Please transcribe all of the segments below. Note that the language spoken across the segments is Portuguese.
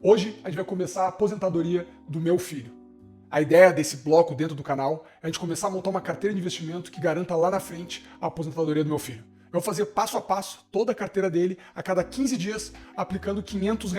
Hoje a gente vai começar a aposentadoria do meu filho. A ideia desse bloco dentro do canal é a gente começar a montar uma carteira de investimento que garanta lá na frente a aposentadoria do meu filho. Eu vou fazer passo a passo toda a carteira dele a cada 15 dias, aplicando R$ 500.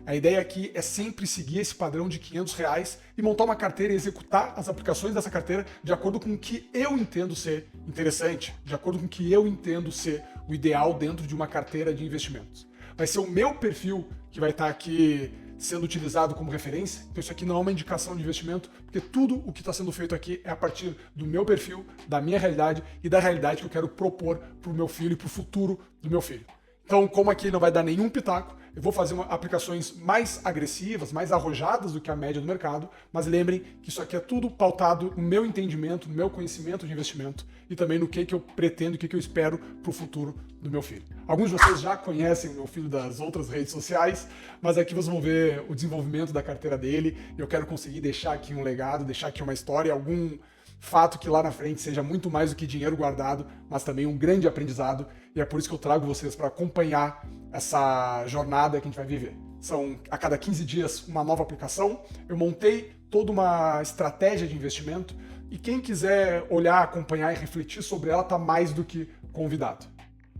A ideia aqui é sempre seguir esse padrão de R$ 500 e montar uma carteira e executar as aplicações dessa carteira de acordo com o que eu entendo ser interessante, de acordo com o que eu entendo ser o ideal dentro de uma carteira de investimentos. Vai ser o meu perfil que vai estar aqui sendo utilizado como referência. Então isso aqui não é uma indicação de investimento, porque tudo o que está sendo feito aqui é a partir do meu perfil, da minha realidade e da realidade que eu quero propor para o meu filho e para o futuro do meu filho. Então, como aqui não vai dar nenhum pitaco, eu vou fazer aplicações mais agressivas, mais arrojadas do que a média do mercado, mas lembrem que isso aqui é tudo pautado no meu entendimento, no meu conhecimento de investimento e também no que eu pretendo, o que eu espero para o futuro do meu filho. Alguns de vocês já conhecem o meu filho das outras redes sociais, mas aqui vocês vão ver o desenvolvimento da carteira dele. Eu quero conseguir deixar aqui um legado, deixar aqui uma história, algum fato que lá na frente seja muito mais do que dinheiro guardado, mas também um grande aprendizado, e é por isso que eu trago vocês para acompanhar essa jornada que a gente vai viver. São a cada 15 dias uma nova aplicação. Eu montei toda uma estratégia de investimento e quem quiser olhar, acompanhar e refletir sobre ela está mais do que convidado.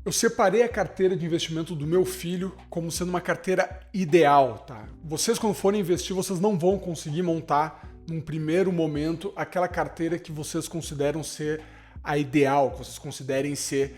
Eu separei a carteira de investimento do meu filho como sendo uma carteira ideal, tá? Vocês quando forem investir, vocês não vão conseguir montar num primeiro momento aquela carteira que vocês consideram ser a ideal, que vocês considerem ser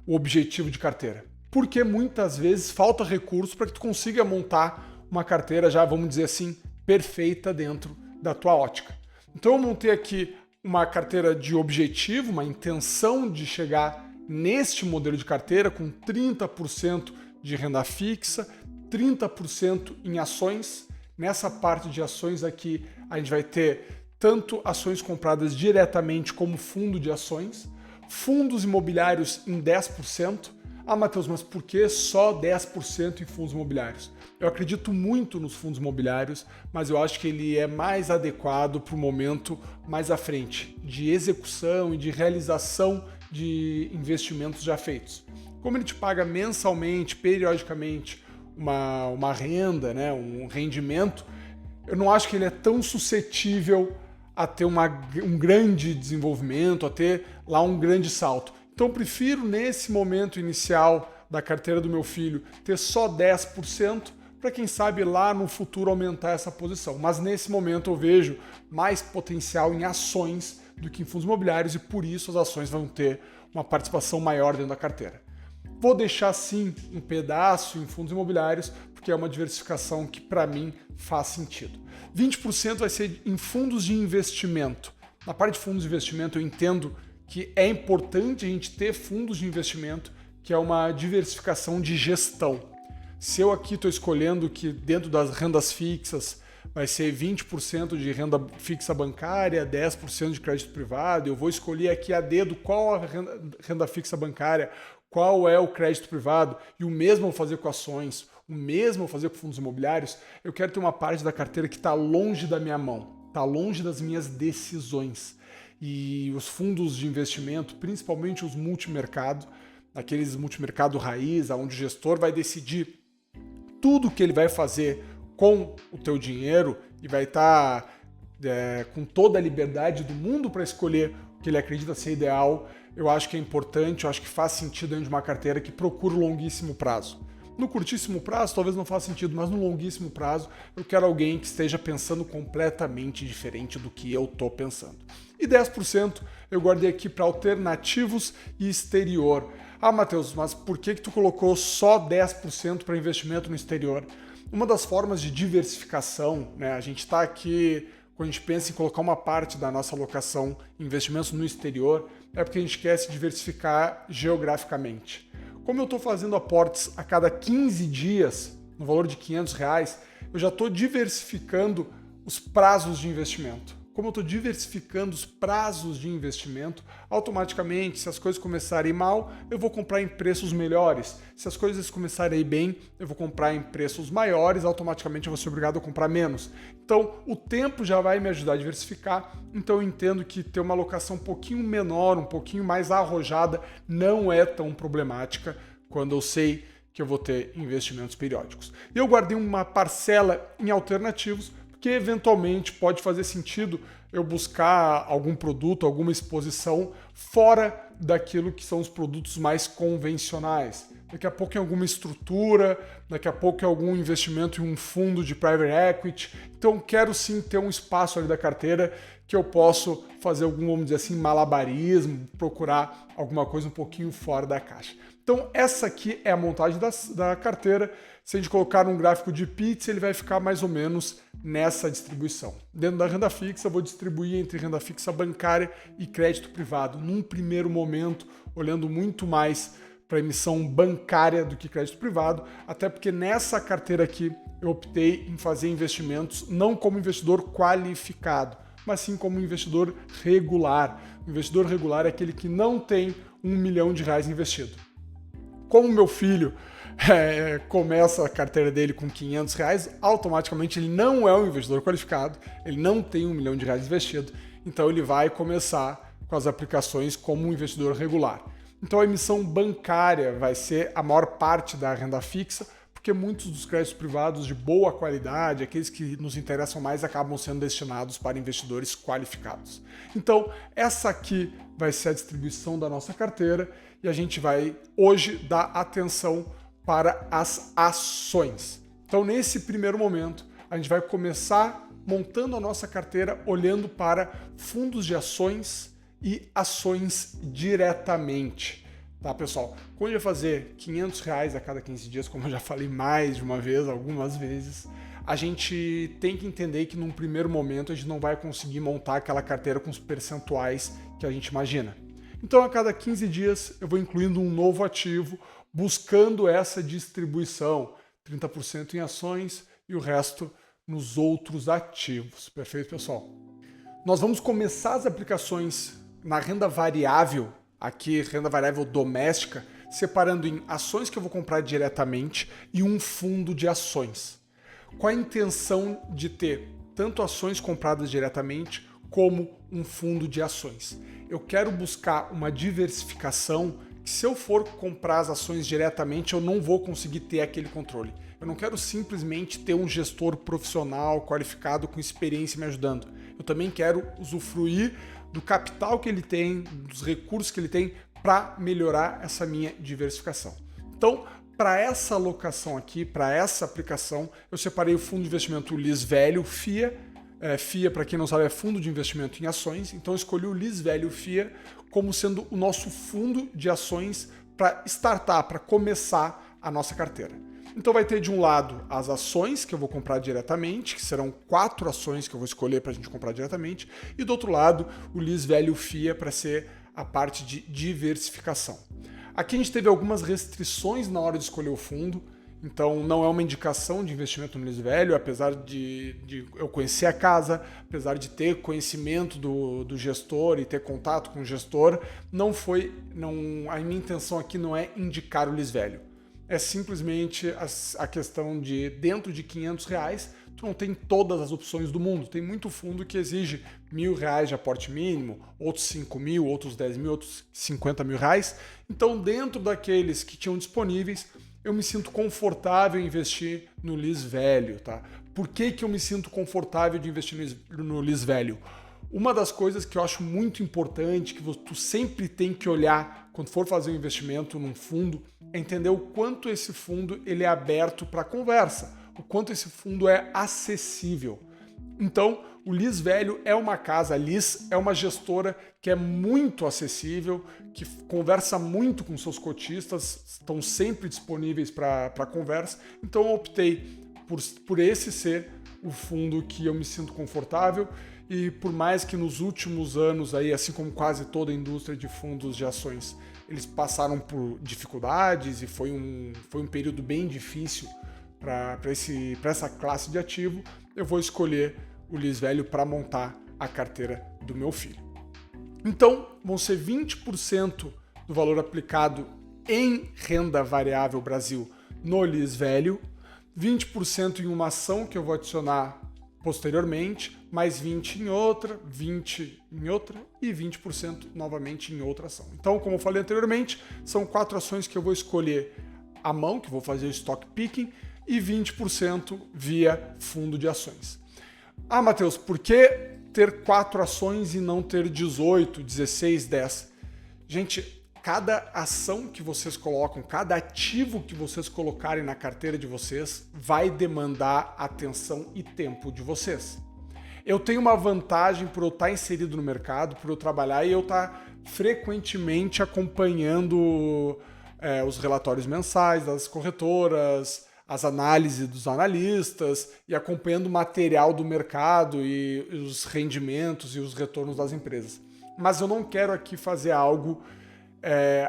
o objetivo de carteira. Porque muitas vezes falta recurso para que tu consiga montar uma carteira já, vamos dizer assim, perfeita dentro da tua ótica. Então eu montei aqui uma carteira de objetivo, uma intenção de chegar neste modelo de carteira com 30% de renda fixa, 30% em ações. Nessa parte de ações aqui, a gente vai ter tanto ações compradas diretamente como fundo de ações, fundos imobiliários em 10%. Ah, Matheus, mas por que só 10% em fundos imobiliários? Eu acredito muito nos fundos imobiliários, mas eu acho que ele é mais adequado para o momento mais à frente, de execução e de realização de investimentos já feitos. Como ele te paga mensalmente, periodicamente, uma renda, né, um rendimento, eu não acho que ele é tão suscetível a ter um grande desenvolvimento, a ter lá um grande salto. Então eu prefiro, nesse momento inicial da carteira do meu filho, ter só 10%, para quem sabe lá no futuro aumentar essa posição. Mas nesse momento eu vejo mais potencial em ações do que em fundos imobiliários e por isso as ações vão ter uma participação maior dentro da carteira. Vou deixar sim um pedaço em fundos imobiliários, porque é uma diversificação que para mim faz sentido. 20% vai ser em fundos de investimento. Na parte de fundos de investimento eu entendo que é importante a gente ter fundos de investimento, que é uma diversificação de gestão. Se eu aqui estou escolhendo que dentro das rendas fixas vai ser 20% de renda fixa bancária, 10% de crédito privado, eu vou escolher aqui a dedo qual a renda fixa bancária, qual é o crédito privado, e o mesmo eu vou fazer com ações, o mesmo eu vou fazer com fundos imobiliários. Eu quero ter uma parte da carteira que está longe da minha mão, está longe das minhas decisões. E os fundos de investimento, principalmente os multimercado, aqueles multimercado raiz, onde o gestor vai decidir tudo o que ele vai fazer com o teu dinheiro e vai estar com toda a liberdade do mundo para escolher o que ele acredita ser ideal. Eu acho que é importante, eu acho que faz sentido dentro de uma carteira que procura o longuíssimo prazo. No curtíssimo prazo talvez não faça sentido, mas no longuíssimo prazo eu quero alguém que esteja pensando completamente diferente do que eu estou pensando. E 10% eu guardei aqui para alternativos e exterior. Ah, Matheus, mas por que tu colocou só 10% para investimento no exterior? Uma das formas de diversificação, né? A gente está aqui, quando a gente pensa em colocar uma parte da nossa alocação em investimentos no exterior, é porque a gente quer se diversificar geograficamente. Como eu estou fazendo aportes a cada 15 dias, no valor de R$500, eu já estou diversificando os prazos de investimento. Como eu estou diversificando os prazos de investimento, automaticamente, se as coisas começarem mal, eu vou comprar em preços melhores. Se as coisas começarem a ir bem, eu vou comprar em preços maiores, automaticamente eu vou ser obrigado a comprar menos. Então, o tempo já vai me ajudar a diversificar, então eu entendo que ter uma alocação um pouquinho menor, um pouquinho mais arrojada, não é tão problemática quando eu sei que eu vou ter investimentos periódicos. E eu guardei uma parcela em alternativos, porque eventualmente pode fazer sentido eu buscar algum produto, alguma exposição fora daquilo que são os produtos mais convencionais. Daqui a pouco em alguma estrutura, daqui a pouco em algum investimento em um fundo de private equity. Então quero sim ter um espaço ali da carteira que eu posso fazer algum, vamos dizer assim, malabarismo, procurar alguma coisa um pouquinho fora da caixa. Então essa aqui é a montagem da carteira. Se a gente colocar um gráfico de Pitts, ele vai ficar mais ou menos nessa distribuição. Dentro da renda fixa, eu vou distribuir entre renda fixa bancária e crédito privado. Num primeiro momento, olhando muito mais para emissão bancária do que crédito privado, até porque nessa carteira aqui eu optei em fazer investimentos não como investidor qualificado, mas sim como investidor regular. O investidor regular é aquele que não tem R$1 milhão investido. Como meu filho começa a carteira dele com R$500, automaticamente ele não é um investidor qualificado, ele não tem R$1 milhão investido, então ele vai começar com as aplicações como um investidor regular. Então a emissão bancária vai ser a maior parte da renda fixa, porque muitos dos créditos privados de boa qualidade, aqueles que nos interessam mais, acabam sendo destinados para investidores qualificados. Então essa aqui vai ser a distribuição da nossa carteira e a gente vai hoje dar atenção para as ações. Então nesse primeiro momento a gente vai começar montando a nossa carteira olhando para fundos de ações e ações diretamente, tá pessoal? Quando eu fazer R$500 a cada 15 dias, como eu já falei mais de uma vez, algumas vezes, a gente tem que entender que num primeiro momento a gente não vai conseguir montar aquela carteira com os percentuais que a gente imagina. Então a cada 15 dias eu vou incluindo um novo ativo, buscando essa distribuição, 30% em ações e o resto nos outros ativos. Perfeito, pessoal? Nós vamos começar as aplicações na renda variável, aqui renda variável doméstica, separando em ações que eu vou comprar diretamente e um fundo de ações. Com a intenção de ter tanto ações compradas diretamente como um fundo de ações. Eu quero buscar uma diversificação que, se eu for comprar as ações diretamente, eu não vou conseguir ter aquele controle. Eu não quero simplesmente ter um gestor profissional, qualificado, com experiência me ajudando. Eu também quero usufruir do capital que ele tem, dos recursos que ele tem para melhorar essa minha diversificação. Então, para essa alocação aqui, para essa aplicação, eu separei o fundo de investimento LIS Velho FIA. FIA, para quem não sabe, é fundo de investimento em ações. Então, eu escolhi o LIS Velho FIA como sendo o nosso fundo de ações para startar, para começar a nossa carteira. Então vai ter de um lado as ações que eu vou comprar diretamente, que serão 4 ações que eu vou escolher para a gente comprar diretamente, e do outro lado o LIS Velho FIA para ser a parte de diversificação. Aqui a gente teve algumas restrições na hora de escolher o fundo, então não é uma indicação de investimento no LIS Velho, apesar de eu conhecer a casa, apesar de ter conhecimento do gestor e ter contato com o gestor, a minha intenção aqui não é indicar o LIS Velho. É simplesmente a questão de, dentro de R$500, tu não tem todas as opções do mundo. Tem muito fundo que exige R$1.000 de aporte mínimo, outros 5.000, outros 10.000, outros 50.000. Então, dentro daqueles que tinham disponíveis, eu me sinto confortável em investir no LIS Velho, tá? Por que eu me sinto confortável de investir no LIS Velho? Uma das coisas que eu acho muito importante, que tu sempre tem que olhar quando for fazer um investimento num fundo, é entender o quanto esse fundo ele é aberto para conversa, o quanto esse fundo é acessível. Então, o LIS Velho é uma casa, a LIS é uma gestora que é muito acessível, que conversa muito com seus cotistas, estão sempre disponíveis para conversa. Então, eu optei por esse ser o fundo que eu me sinto confortável. E por mais que nos últimos anos, aí, assim como quase toda a indústria de fundos de ações, eles passaram por dificuldades e foi um período bem difícil para essa classe de ativo, eu vou escolher o LIS Velho para montar a carteira do meu filho. Então, vão ser 20% do valor aplicado em renda variável Brasil no LIS Velho, 20% em uma ação que eu vou adicionar posteriormente, mais 20% em outra, 20% em outra e 20% novamente em outra ação. Então, como eu falei anteriormente, são 4 ações que eu vou escolher à mão, que vou fazer o stock picking, e 20% via fundo de ações. Ah, Matheus, por que ter 4 ações e não ter 18, 16, 10? Gente, cada ação que vocês colocam, cada ativo que vocês colocarem na carteira de vocês vai demandar atenção e tempo de vocês. Eu tenho uma vantagem por eu estar inserido no mercado, por eu trabalhar e eu estar frequentemente acompanhando os relatórios mensais das corretoras, as análises dos analistas e acompanhando o material do mercado e os rendimentos e os retornos das empresas. Mas eu não quero aqui fazer algo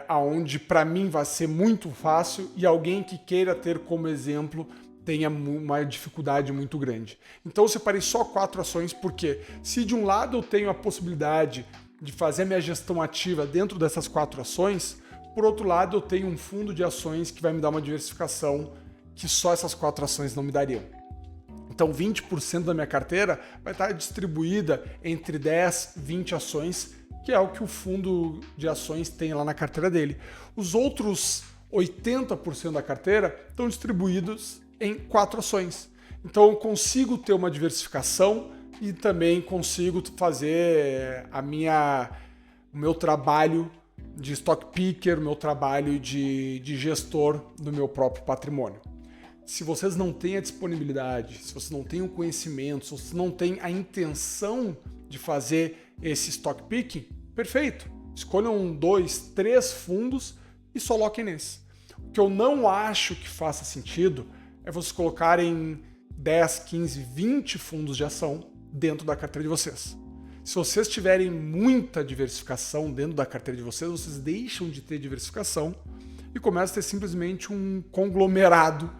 onde para mim vai ser muito fácil e alguém que queira ter como exemplo tenha uma dificuldade muito grande. Então eu separei só 4 ações, porque se de um lado eu tenho a possibilidade de fazer a minha gestão ativa dentro dessas 4 ações, por outro lado eu tenho um fundo de ações que vai me dar uma diversificação que só essas 4 ações não me dariam. Então 20% da minha carteira vai estar distribuída entre 10, 20 ações, que é o que o fundo de ações tem lá na carteira dele. Os outros 80% da carteira estão distribuídos em 4 ações. Então eu consigo ter uma diversificação e também consigo fazer o meu trabalho de stock picker, o meu trabalho de gestor do meu próprio patrimônio. Se vocês não têm a disponibilidade, se vocês não têm o conhecimento, se vocês não têm a intenção de fazer esse stock picking, perfeito. Escolham 2, 3 fundos e só coloquem nesse. O que eu não acho que faça sentido é vocês colocarem 10, 15, 20 fundos de ação dentro da carteira de vocês. Se vocês tiverem muita diversificação dentro da carteira de vocês, vocês deixam de ter diversificação e começam a ter simplesmente um conglomerado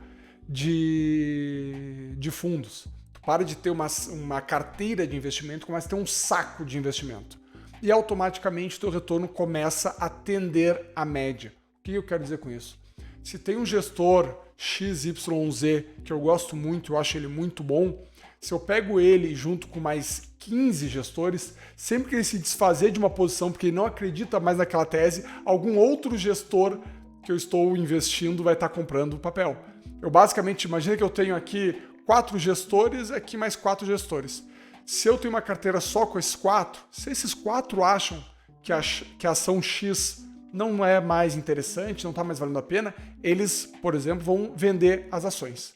de fundos. Para de ter uma carteira de investimento, começa a ter um saco de investimento. E automaticamente o teu retorno começa a tender à média. O que eu quero dizer com isso? Se tem um gestor XYZ que eu gosto muito, eu acho ele muito bom, se eu pego ele junto com mais 15 gestores, sempre que ele se desfazer de uma posição porque ele não acredita mais naquela tese, algum outro gestor que eu estou investindo vai estar comprando o papel. Eu basicamente, imagina que eu tenho aqui 4 gestores, aqui mais 4 gestores. Se eu tenho uma carteira só com esses 4, se esses 4 acham que a ação X não é mais interessante, não está mais valendo a pena, eles, por exemplo, vão vender as ações.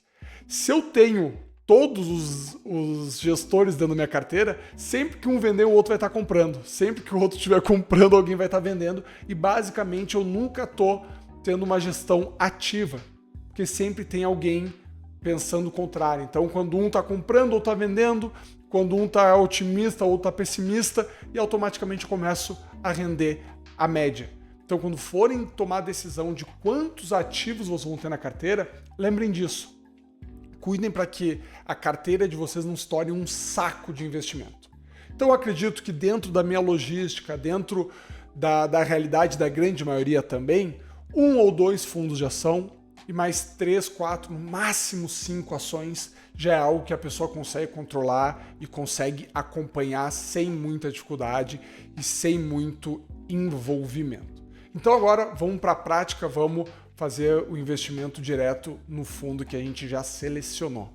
Se eu tenho todos os gestores dentro da minha carteira, sempre que um vender, o outro vai estar comprando. Sempre que o outro estiver comprando, alguém vai estar vendendo. E basicamente eu nunca estou tendo uma gestão ativa, porque sempre tem alguém pensando o contrário. Então, quando um está comprando ou está vendendo, quando um está otimista ou está pessimista, e automaticamente eu começo a render a média. Então, quando forem tomar a decisão de quantos ativos vocês vão ter na carteira, lembrem disso. Cuidem para que a carteira de vocês não se torne um saco de investimento. Então, eu acredito que dentro da minha logística, dentro da realidade da grande maioria também, 1 ou 2 fundos de ação e mais 3, 4, no máximo 5 ações já é algo que a pessoa consegue controlar e consegue acompanhar sem muita dificuldade e sem muito envolvimento. Então agora vamos para a prática, vamos fazer o investimento direto no fundo que a gente já selecionou.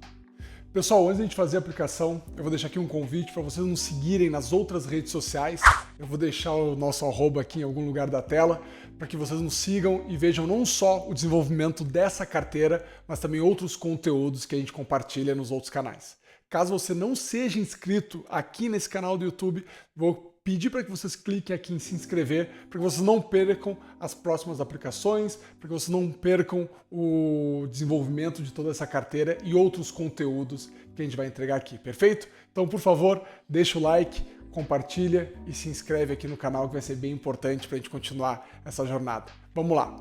Pessoal, antes de a gente fazer a aplicação, eu vou deixar aqui um convite para vocês nos seguirem nas outras redes sociais. Eu vou deixar o nosso arroba aqui em algum lugar da tela para que vocês nos sigam e vejam não só o desenvolvimento dessa carteira, mas também outros conteúdos que a gente compartilha nos outros canais. Caso você não seja inscrito aqui nesse canal do YouTube, vou pedir para que vocês cliquem aqui em se inscrever, para que vocês não percam as próximas aplicações, para que vocês não percam o desenvolvimento de toda essa carteira e outros conteúdos que a gente vai entregar aqui, perfeito? Então, por favor, deixa o like, compartilha e se inscreve aqui no canal, que vai ser bem importante para a gente continuar essa jornada. Vamos lá!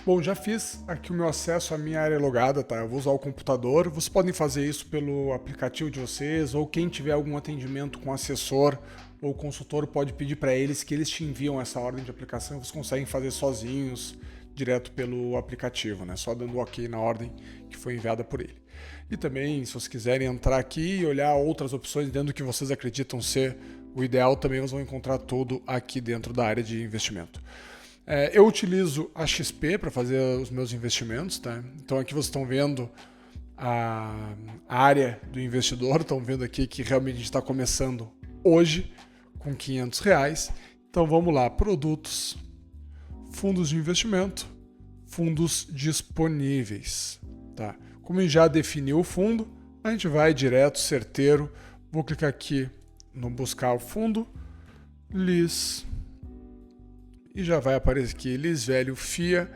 Bom, já fiz aqui o meu acesso à minha área logada, tá? Eu vou usar o computador, vocês podem fazer isso pelo aplicativo de vocês, ou quem tiver algum atendimento com assessor ou consultor pode pedir para eles que eles te enviam essa ordem de aplicação e vocês conseguem fazer sozinhos, direto pelo aplicativo, né? Só dando OK na ordem que foi enviada por ele. E também, se vocês quiserem entrar aqui e olhar outras opções dentro do que vocês acreditam ser o ideal, também vocês vão encontrar tudo aqui dentro da área de investimento. Eu utilizo a XP para fazer os meus investimentos, tá? Então aqui vocês estão vendo a área do investidor, estão vendo aqui que realmente a gente está começando hoje com R$500. Então vamos lá, produtos, fundos de investimento, fundos disponíveis, tá? Como a gente já definiu o fundo, a gente vai direto, certeiro, vou clicar aqui no buscar o fundo, LIS, e já vai aparecer aqui, LIS Velho FIA,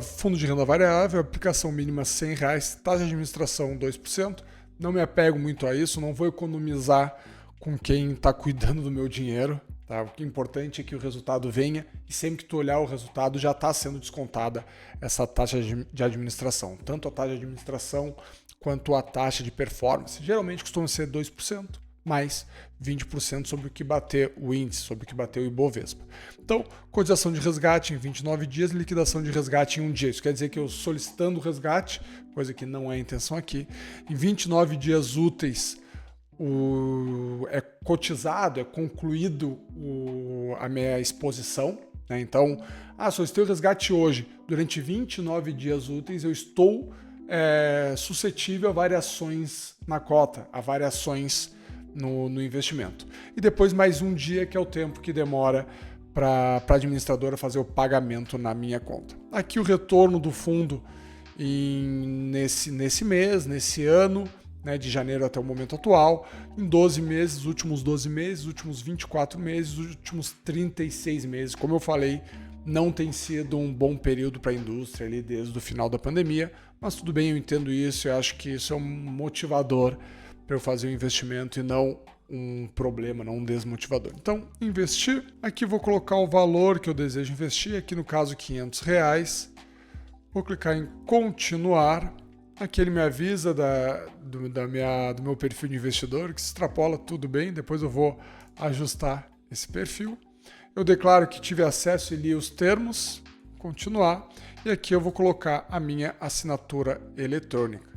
fundo de renda variável, aplicação mínima R$100, taxa de administração 2%, não me apego muito a isso, não vou economizar com quem está cuidando do meu dinheiro, tá? O que é importante é que o resultado venha e sempre que tu olhar o resultado já está sendo descontada essa taxa de administração, tanto a taxa de administração quanto a taxa de performance, geralmente costuma ser 2%, mais 20% sobre o que bater o índice, sobre o que bater o Ibovespa. Então, cotização de resgate em 29 dias, liquidação de resgate em 1 dia. Isso quer dizer que eu solicitando o resgate, coisa que não é a intenção aqui, em 29 dias úteis é cotizado, é concluído a minha exposição, né? Então, solicitei o resgate hoje. Durante 29 dias úteis eu estou suscetível a variações na cota, a variações no investimento. E depois mais 1 dia, que é o tempo que demora para a administradora fazer o pagamento na minha conta. Aqui o retorno do fundo nesse mês, nesse ano, né, de janeiro até o momento atual, em 12 meses, os últimos 12 meses, os últimos 24 meses, os últimos 36 meses. Como eu falei, não tem sido um bom período para a indústria ali desde o final da pandemia, mas tudo bem, eu entendo isso, eu acho que isso é um motivador para eu fazer um investimento e não um problema, não um desmotivador. Então, investir, aqui vou colocar o valor que eu desejo investir, aqui no caso R$500, vou clicar em continuar, aqui ele me avisa do meu perfil de investidor, que se extrapola, tudo bem, depois eu vou ajustar esse perfil. Eu declaro que tive acesso e li os termos, continuar, e aqui eu vou colocar a minha assinatura eletrônica.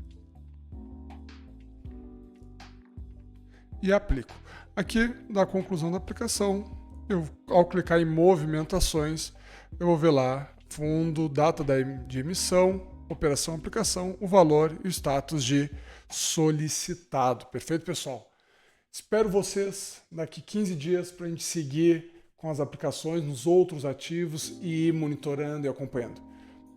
E aplico. Aqui, na conclusão da aplicação, ao clicar em movimentações, eu vou ver lá fundo, data de emissão, operação, aplicação, o valor e o status de solicitado. Perfeito, pessoal? Espero vocês daqui 15 dias para a gente seguir com as aplicações nos outros ativos e ir monitorando e acompanhando.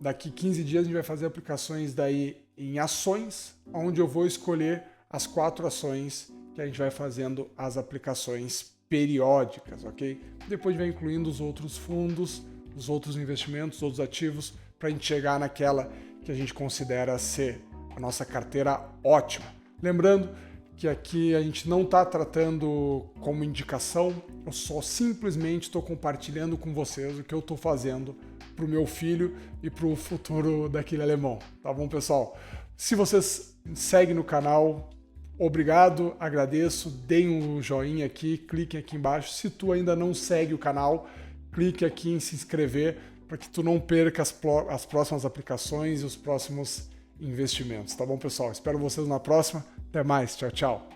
Daqui 15 dias a gente vai fazer aplicações daí em ações, onde eu vou escolher as 4 ações que a gente vai fazendo as aplicações periódicas, ok? Depois vai incluindo os outros fundos, os outros investimentos, os outros ativos, para a gente chegar naquela que a gente considera ser a nossa carteira ótima. Lembrando que aqui a gente não está tratando como indicação, eu só simplesmente estou compartilhando com vocês o que eu estou fazendo para o meu filho e para o futuro daquele alemão. Tá bom, pessoal? Se vocês seguem no canal, obrigado, agradeço, deem um joinha aqui, cliquem aqui embaixo. Se tu ainda não segue o canal, clique aqui em se inscrever para que tu não perca as próximas aplicações e os próximos investimentos. Tá bom, pessoal? Espero vocês na próxima. Até mais. Tchau, tchau.